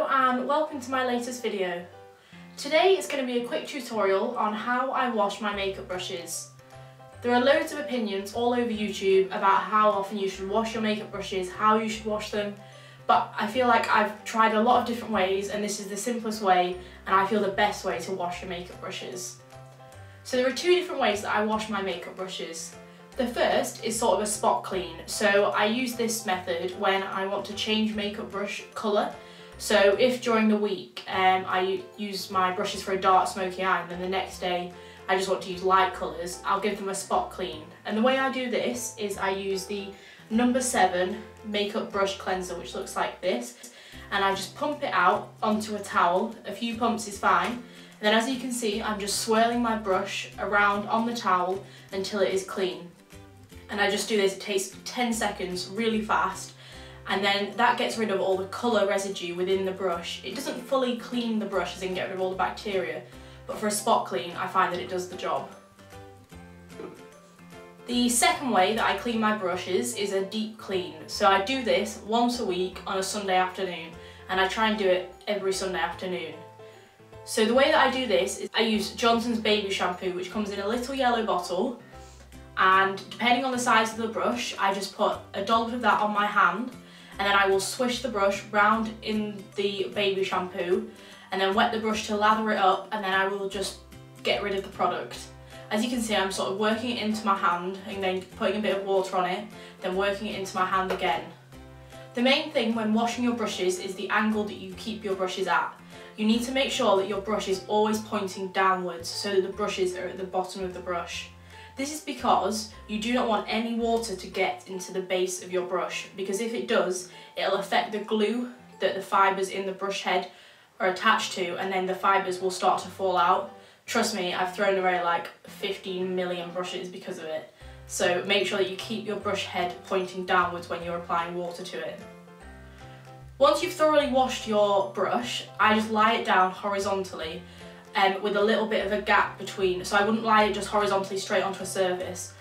Hello and welcome to my latest video. Today is going to be a quick tutorial on how I wash my makeup brushes. There are loads of opinions all over YouTube about how often you should wash your makeup brushes, how you should wash them, but I feel like I've tried a lot of different ways and this is the simplest way and I feel the best way to wash your makeup brushes. So there are two different ways that I wash my makeup brushes. The first is sort of a spot clean, so I use this method when I want to change makeup brush colour. So if during the week I use my brushes for a dark smoky eye and then the next day I just want to use light colours, I'll give them a spot clean. And the way I do this is I use the No. 7 makeup brush cleanser, which looks like this, and I just pump it out onto a towel. A few pumps is fine. And then as you can see, I'm just swirling my brush around on the towel until it is clean. And I just do this, it takes 10 seconds, really fast, and then that gets rid of all the colour residue within the brush. It doesn't fully clean the brush as in get rid of all the bacteria, but for a spot clean I find that it does the job. The second way that I clean my brushes is a deep clean. So I do this once a week on a Sunday afternoon, and I try and do it every Sunday afternoon. So the way that I do this is I use Johnson's baby shampoo, which comes in a little yellow bottle, and depending on the size of the brush, I just put a dollop of that on my hand, and then I will swish the brush round in the baby shampoo and then wet the brush to lather it up, and then I will just get rid of the product. As you can see, I'm sort of working it into my hand and then putting a bit of water on it, then working it into my hand again. The main thing when washing your brushes is the angle that you keep your brushes at. You need to make sure that your brush is always pointing downwards so that the brushes are at the bottom of the brush. This is because you do not want any water to get into the base of your brush, because if it does, it'll affect the glue that the fibres in the brush head are attached to, and then the fibres will start to fall out. Trust me, I've thrown away like 15 million brushes because of it. So make sure that you keep your brush head pointing downwards when you're applying water to it. Once you've thoroughly washed your brush, I just lie it down horizontally with a little bit of a gap between, so I wouldn't lie it just horizontally straight onto a surface,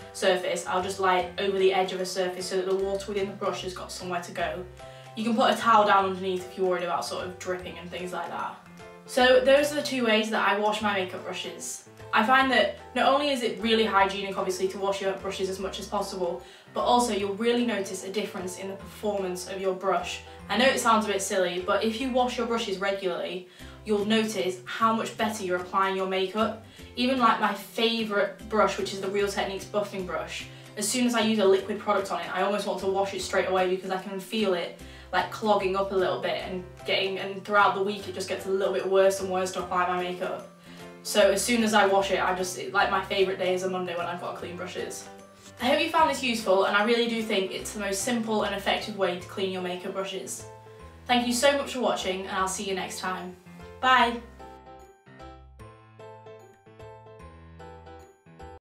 I'll just lie it over the edge of a surface so that the water within the brush has got somewhere to go. You can put a towel down underneath if you're worried about sort of dripping and things like that. So those are the two ways that I wash my makeup brushes. I find that not only is it really hygienic obviously to wash your brushes as much as possible, but also you'll really notice a difference in the performance of your brush. I know it sounds a bit silly, but if you wash your brushes regularly, you'll notice how much better you're applying your makeup. Even like my favourite brush, which is the Real Techniques buffing brush, as soon as I use a liquid product on it, I almost want to wash it straight away because I can feel it like clogging up a little bit and throughout the week it just gets a little bit worse and worse to apply my makeup. So as soon as I wash it, like my favourite day is a Monday when I've got clean brushes. I hope you found this useful, and I really do think it's the most simple and effective way to clean your makeup brushes. Thank you so much for watching, and I'll see you next time. Bye!